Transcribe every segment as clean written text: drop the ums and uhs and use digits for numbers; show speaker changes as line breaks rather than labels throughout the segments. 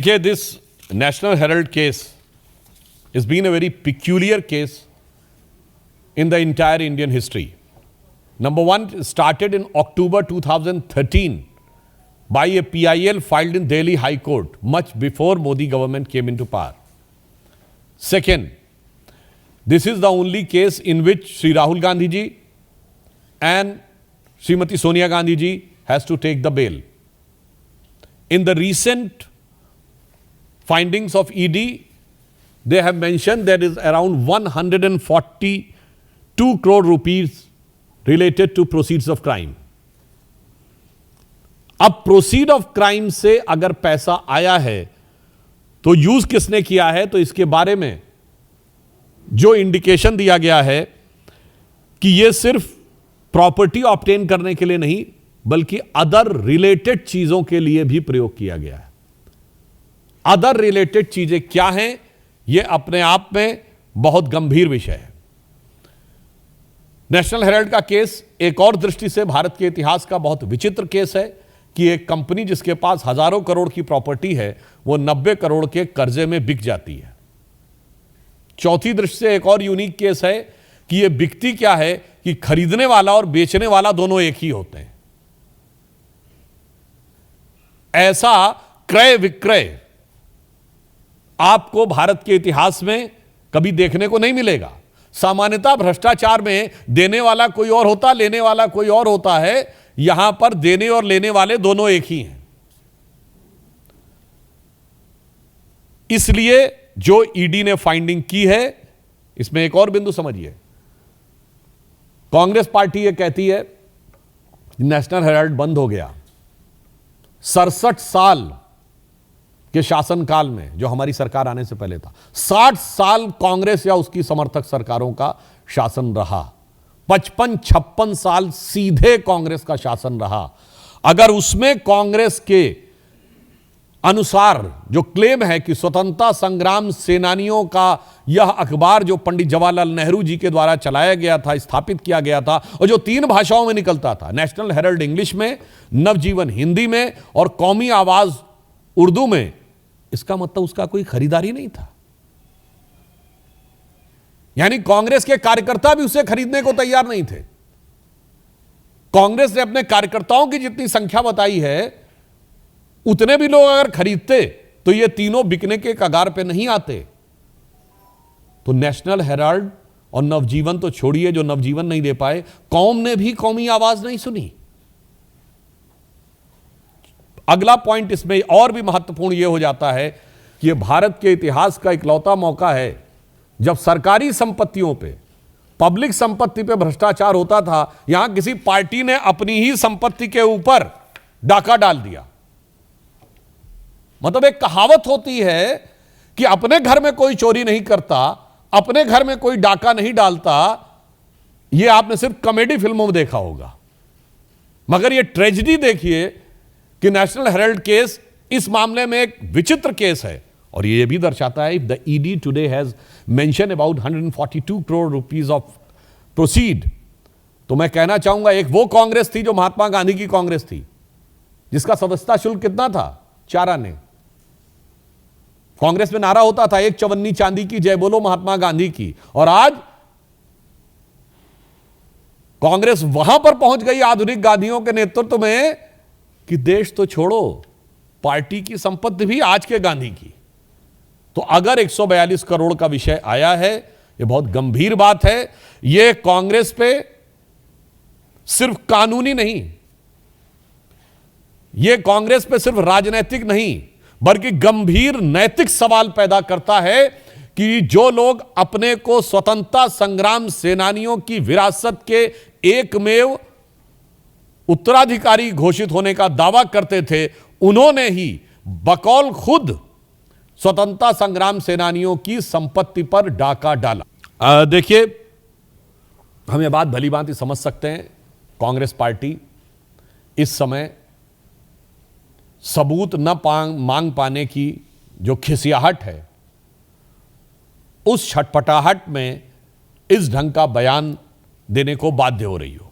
देखिए, this National Herald case has been a very peculiar case in the entire Indian history. Number one, it started in October 2013 by a PIL filed in Delhi High Court much before Modi government came into power. Second, this is the only case in which Sri Rahul Gandhi ji and Srimati Sonia Gandhi ji has to take the bail. In the recent findings of ED, they have mentioned there is around 142 crore rupees related to proceeds of crime. अब proceed of crime से अगर पैसा आया है तो use किसने किया है, तो इसके बारे में जो इंडिकेशन दिया गया है कि यह सिर्फ प्रॉपर्टी ऑब्टेन करने के लिए नहीं बल्कि अदर रिलेटेड चीजों के लिए भी प्रयोग किया गया है। अदर रिलेटेड चीजें क्या हैं, यह अपने आप में बहुत गंभीर विषय है। नेशनल हेराल्ड का केस एक और दृष्टि से भारत के इतिहास का बहुत विचित्र केस है कि एक कंपनी जिसके पास हजारों करोड़ की प्रॉपर्टी है वो 90 करोड़ के कर्जे में बिक जाती है। चौथी दृष्टि से एक और यूनिक केस है कि यह बिकती क्या है कि खरीदने वाला और बेचने वाला दोनों एक ही होते हैं। ऐसा क्रय विक्रय आपको भारत के इतिहास में कभी देखने को नहीं मिलेगा। सामान्यतः भ्रष्टाचार में देने वाला कोई और होता, लेने वाला कोई और होता है। यहां पर देने और लेने वाले दोनों एक ही हैं। इसलिए जो ईडी ने फाइंडिंग की है, इसमें एक और बिंदु समझिए। कांग्रेस पार्टी ये कहती है नेशनल हेराल्ड बंद हो गया। 67 साल के शासनकाल में, जो हमारी सरकार आने से पहले था, 60 साल कांग्रेस या उसकी समर्थक सरकारों का शासन रहा। 55-56 साल सीधे कांग्रेस का शासन रहा। अगर उसमें कांग्रेस के अनुसार जो क्लेम है कि स्वतंत्रता संग्राम सेनानियों का यह अखबार जो पंडित जवाहरलाल नेहरू जी के द्वारा चलाया गया था, स्थापित किया गया था, और जो 3 भाषाओं में निकलता था, नेशनल हेराल्ड इंग्लिश में, नवजीवन हिंदी में और कौमी आवाज उर्दू में, इसका मतलब उसका कोई खरीदारी नहीं था। यानी कांग्रेस के कार्यकर्ता भी उसे खरीदने को तैयार नहीं थे। कांग्रेस ने अपने कार्यकर्ताओं की जितनी संख्या बताई है, उतने भी लोग अगर खरीदते तो ये तीनों बिकने के कगार पे नहीं आते। तो नेशनल हेराल्ड और नवजीवन तो छोड़िए, जो नवजीवन नहीं दे पाए, कौम ने भी कौमी आवाज नहीं सुनी। अगला पॉइंट इसमें और भी महत्वपूर्ण यह हो जाता है कि यह भारत के इतिहास का इकलौता मौका है जब सरकारी संपत्तियों पे, पब्लिक संपत्ति पे भ्रष्टाचार होता था। यहां किसी पार्टी ने अपनी ही संपत्ति के ऊपर डाका डाल दिया। मतलब एक कहावत होती है कि अपने घर में कोई चोरी नहीं करता, अपने घर में कोई डाका नहीं डालता। यह आपने सिर्फ कॉमेडी फिल्मों में देखा होगा, मगर यह ट्रेजेडी देखिए कि नेशनल हेराल्ड केस इस मामले में एक विचित्र केस है। और यह भी दर्शाता है, if the ED today has mention about 142 crore rupees of proceed, तो मैं कहना चाहूंगा एक वो कांग्रेस थी जो महात्मा गांधी की कांग्रेस थी, जिसका सदस्यता शुल्क कितना था, 4 आने। कांग्रेस में नारा होता था, एक चवन्नी चांदी की जय बोलो महात्मा गांधी की। और आज कांग्रेस वहां पर पहुंच गई आधुनिक गांधियों के नेतृत्व में कि देश तो छोड़ो, पार्टी की संपत्ति भी आज के गांधी की। तो अगर 142 करोड़ का विषय आया है, यह बहुत गंभीर बात है। यह कांग्रेस पे सिर्फ कानूनी नहीं, यह कांग्रेस पे सिर्फ राजनीतिक नहीं बल्कि गंभीर नैतिक सवाल पैदा करता है कि जो लोग अपने को स्वतंत्रता संग्राम सेनानियों की विरासत के एकमेव उत्तराधिकारी घोषित होने का दावा करते थे, उन्होंने ही बकौल खुद स्वतंत्रता संग्राम सेनानियों की संपत्ति पर डाका डाला। देखिए, हम यह बात भली भांति समझ सकते हैं, कांग्रेस पार्टी इस समय सबूत न मांग पाने की जो खिसियाहट है, उस छटपटाहट में इस ढंग का बयान देने को बाध्य हो रही हो।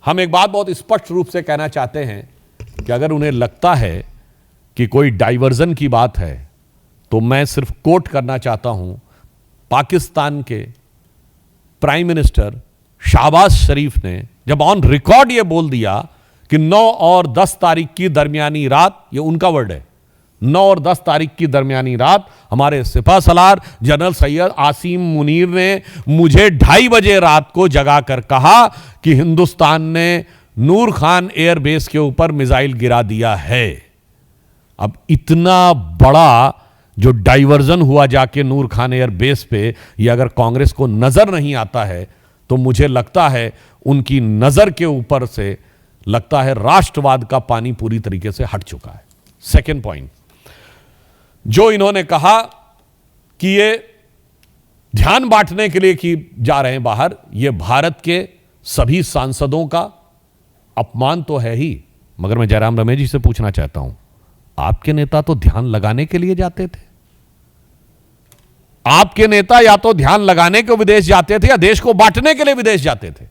हम एक बात बहुत स्पष्ट रूप से कहना चाहते हैं कि अगर उन्हें लगता है कि कोई डाइवर्जन की बात है तो मैं सिर्फ कोट करना चाहता हूं पाकिस्तान के प्राइम मिनिस्टर शहबाज शरीफ ने जब ऑन रिकॉर्ड यह बोल दिया कि 9 और 10 तारीख की दरमियानी रात, यह उनका वर्ड है, 9 और 10 तारीख की दरमियानी रात हमारे सिपह सलार जनरल सैयद आसिम मुनीर ने मुझे 2:30 बजे रात को जगाकर कहा कि हिंदुस्तान ने नूर खान एयरबेस के ऊपर मिसाइल गिरा दिया है। अब इतना बड़ा जो डाइवर्जन हुआ जाके नूर खान एयरबेस पे, ये अगर कांग्रेस को नजर नहीं आता है तो मुझे लगता है उनकी नजर के ऊपर से लगता है राष्ट्रवाद का पानी पूरी तरीके से हट चुका है। सेकेंड पॉइंट, जो इन्होंने कहा कि ये ध्यान बांटने के लिए कि जा रहे हैं बाहर, ये भारत के सभी सांसदों का अपमान तो है ही, मगर मैं जयराम रमेश जी से पूछना चाहता हूं, आपके नेता तो ध्यान लगाने के लिए जाते थे। आपके नेता या तो ध्यान लगाने को विदेश जाते थे या देश को बांटने के लिए विदेश जाते थे।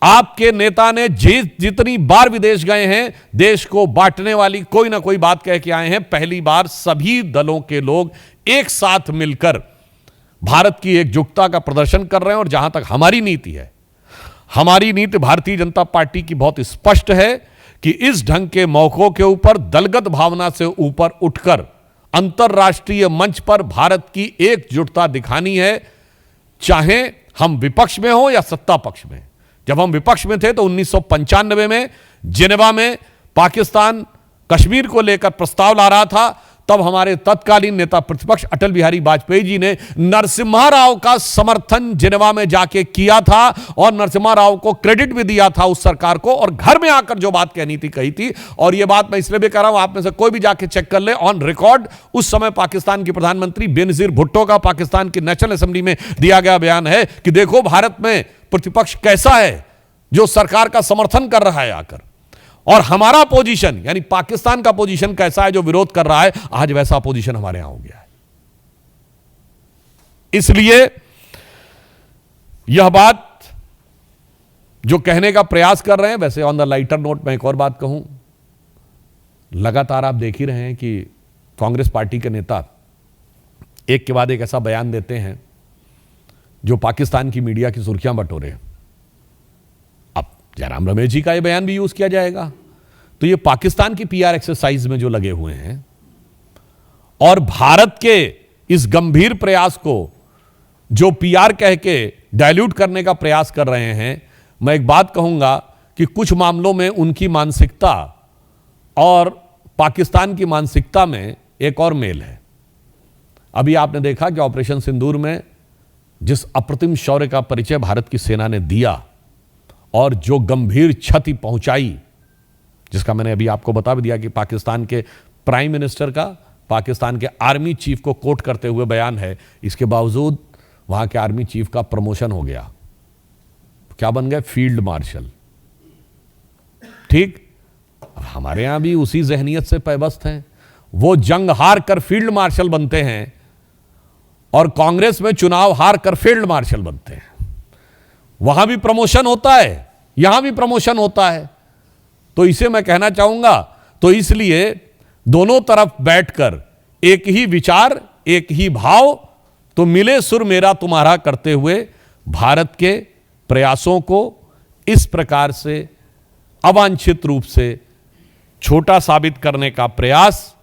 आपके नेता ने जितनी बार विदेश गए हैं, देश को बांटने वाली कोई ना कोई बात कह के आए हैं। पहली बार सभी दलों के लोग एक साथ मिलकर भारत की एकजुटता का प्रदर्शन कर रहे हैं। और जहां तक हमारी नीति है, हमारी नीति भारतीय जनता पार्टी की बहुत स्पष्ट है कि इस ढंग के मौकों के ऊपर दलगत भावना से ऊपर उठकर अंतरराष्ट्रीय मंच पर भारत की एकजुटता दिखानी है, चाहे हम विपक्ष में हो या सत्ता पक्ष में। जब हम विपक्ष में थे तो 1995 में जिनेवा में पाकिस्तान कश्मीर को लेकर प्रस्ताव ला रहा था, तब हमारे तत्कालीन नेता प्रतिपक्ष अटल बिहारी वाजपेयी जी ने नरसिम्हा राव का समर्थन जिनेवा में जाके किया था और नरसिम्हा राव को क्रेडिट भी दिया था उस सरकार को, और घर में आकर जो बात कहनी थी कही थी। और यह बात मैं इसलिए भी कह रहा हूं, आप में से कोई भी जाके चेक कर ले ऑन रिकॉर्ड, उस समय पाकिस्तान की प्रधानमंत्री बेनजीर भुट्टो का पाकिस्तान की नेशनल असेंबली में दिया गया बयान है कि देखो भारत में प्रतिपक्ष कैसा है जो सरकार का समर्थन कर रहा है आकर, और हमारा पोजीशन यानी पाकिस्तान का पोजीशन कैसा है जो विरोध कर रहा है। आज वैसा पोजीशन हमारे यहां हो गया है। इसलिए यह बात जो कहने का प्रयास कर रहे हैं, वैसे ऑन द लाइटर नोट मैं एक और बात कहूं, लगातार आप देख ही रहे हैं कि कांग्रेस पार्टी के नेता एक के बाद एक ऐसा बयान देते हैं जो पाकिस्तान की मीडिया की सुर्खियां बटोरे। जयराम रमेश जी का यह बयान भी यूज किया जाएगा, तो ये पाकिस्तान की पीआर एक्सरसाइज में जो लगे हुए हैं और भारत के इस गंभीर प्रयास को जो पीआर कह के डाइल्यूट करने का प्रयास कर रहे हैं, मैं एक बात कहूंगा कि कुछ मामलों में उनकी मानसिकता और पाकिस्तान की मानसिकता में एक और मेल है। अभी आपने देखा कि ऑपरेशन सिंदूर में जिस अप्रतिम शौर्य का परिचय भारत की सेना ने दिया और जो गंभीर क्षति पहुंचाई, जिसका मैंने अभी आपको बता भी दिया कि पाकिस्तान के प्राइम मिनिस्टर का पाकिस्तान के आर्मी चीफ को कोट करते हुए बयान है, इसके बावजूद वहां के आर्मी चीफ का प्रमोशन हो गया, क्या बन गए? Field marshal. ठीक, हमारे यहां भी उसी जहनियत से पैबस्त हैं। वो जंग हार कर फील्ड मार्शल बनते हैं और कांग्रेस में चुनाव हार कर फील्ड मार्शल बनते हैं। वहां भी प्रमोशन होता है, यहां भी प्रमोशन होता है। तो इसे मैं कहना चाहूंगा, तो इसलिए दोनों तरफ बैठकर एक ही विचार, एक ही भाव, तो मिले सुर मेरा तुम्हारा करते हुए भारत के प्रयासों को इस प्रकार से अवांछित रूप से छोटा साबित करने का प्रयास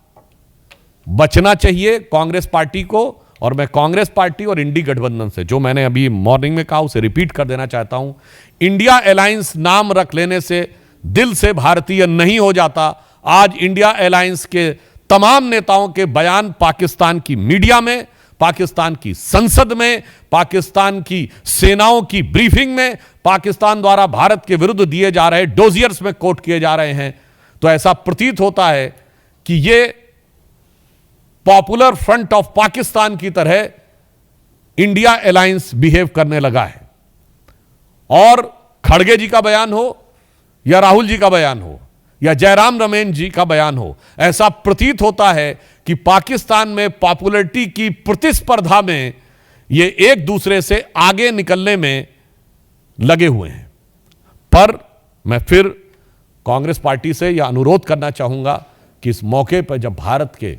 बचना चाहिए कांग्रेस पार्टी को। और मैं कांग्रेस पार्टी और इंडी गठबंधन से, जो मैंने अभी मॉर्निंग में कहा, उसे रिपीट कर देना चाहता हूं। इंडिया अलायंस नाम रख लेने से दिल से भारतीय नहीं हो जाता। आज इंडिया अलायंस के तमाम नेताओं के बयान पाकिस्तान की मीडिया में, पाकिस्तान की संसद में, पाकिस्तान की सेनाओं की ब्रीफिंग में, पाकिस्तान द्वारा भारत के विरुद्ध दिए जा रहे डोजियर्स में कोट किए जा रहे हैं। तो ऐसा प्रतीत होता है कि ये पॉपुलर फ्रंट ऑफ पाकिस्तान की तरह इंडिया अलायंस बिहेव करने लगा है। और खड़गे जी का बयान हो या राहुल जी का बयान हो या जयराम रमेश जी का बयान हो, ऐसा प्रतीत होता है कि पाकिस्तान में पॉपुलैरिटी की प्रतिस्पर्धा में ये एक दूसरे से आगे निकलने में लगे हुए हैं। पर मैं फिर कांग्रेस पार्टी से यह अनुरोध करना चाहूंगा कि इस मौके पर जब भारत के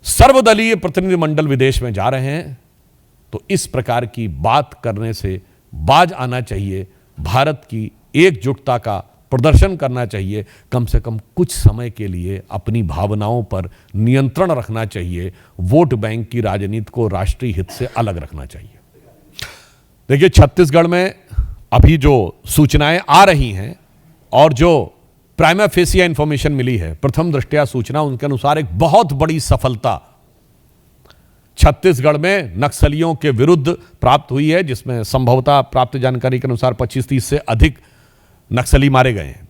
सर्वदलीय प्रतिनिधिमंडल विदेश में जा रहे हैं तो इस प्रकार की बात करने से बाज आना चाहिए, भारत की एकजुटता का प्रदर्शन करना चाहिए, कम से कम कुछ समय के लिए अपनी भावनाओं पर नियंत्रण रखना चाहिए, वोट बैंक की राजनीति को राष्ट्रीय हित से अलग रखना चाहिए। देखिए, छत्तीसगढ़ में अभी जो सूचनाएं आ रही हैं और जो प्राइमा फेसिया इंफॉर्मेशन मिली है, प्रथम दृष्टया सूचना उनके अनुसार एक बहुत बड़ी सफलता छत्तीसगढ़ में नक्सलियों के विरुद्ध प्राप्त हुई है, जिसमें संभवतः प्राप्त जानकारी के अनुसार 25-30 से अधिक नक्सली मारे गए हैं।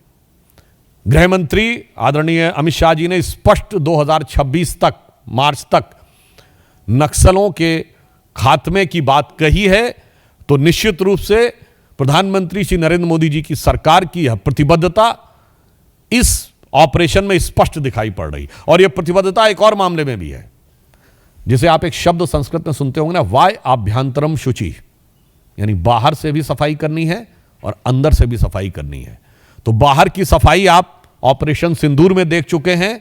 गृह मंत्री आदरणीय अमित शाह जी ने स्पष्ट 2026 तक, मार्च तक नक्सलों के खात्मे की बात कही है। तो निश्चित रूप से प्रधानमंत्री श्री नरेंद्र मोदी जी की सरकार की यह प्रतिबद्धता इस ऑपरेशन में स्पष्ट दिखाई पड़ रही, और यह प्रतिबद्धता एक और मामले में भी है, जिसे आप एक शब्द संस्कृत में सुनते होंगे ना, वाय आभ्यंतरम शुचि, यानी बाहर से भी सफाई करनी है और अंदर से भी सफाई करनी है। तो बाहर की सफाई आप ऑपरेशन सिंदूर में देख चुके हैं,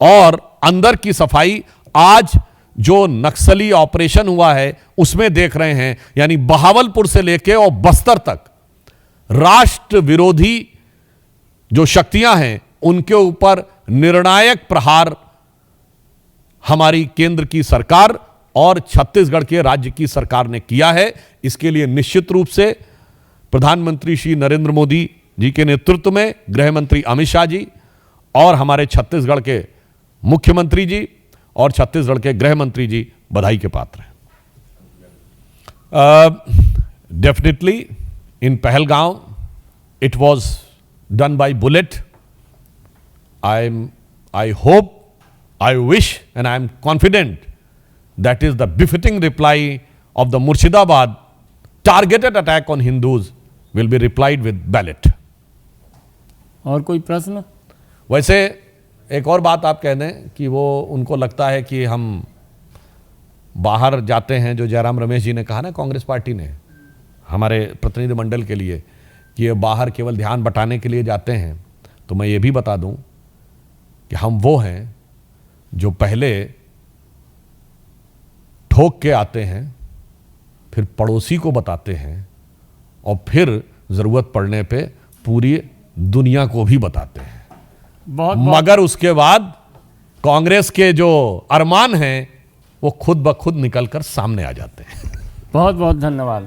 और अंदर की सफाई आज जो नक्सली ऑपरेशन हुआ है उसमें देख रहे हैं। यानी बहावलपुर से लेकर और बस्तर तक राष्ट्र विरोधी जो शक्तियां हैं उनके ऊपर निर्णायक प्रहार हमारी केंद्र की सरकार और छत्तीसगढ़ के राज्य की सरकार ने किया है। इसके लिए निश्चित रूप से प्रधानमंत्री श्री नरेंद्र मोदी जी के नेतृत्व में गृह मंत्री अमित शाह जी और हमारे छत्तीसगढ़ के मुख्यमंत्री जी और छत्तीसगढ़ के गृह मंत्री जी बधाई के पात्र हैं। Definitely in Pahalgam it was done by bullet. I hope, I wish, and I am confident that is the befitting reply of the Murshidabad targeted attack on Hindus will be replied with ballot.
और कोई प्रश्न?
वैसे एक और बात आप कह दें कि वो उनको लगता है कि हम बाहर जाते हैं, जो जयराम रमेश जी ने कहा ना कांग्रेस पार्टी ने हमारे प्रतिनिधिमंडल के लिए कि ये बाहर केवल ध्यान बटाने के लिए जाते हैं, तो मैं ये भी बता दूं कि हम वो हैं जो पहले ठोक के आते हैं, फिर पड़ोसी को बताते हैं और फिर ज़रूरत पड़ने पे पूरी दुनिया को भी बताते हैं। मगर उसके बाद कांग्रेस के जो अरमान हैं वो खुद ब खुद निकलकर सामने आ जाते हैं।
बहुत बहुत धन्यवाद।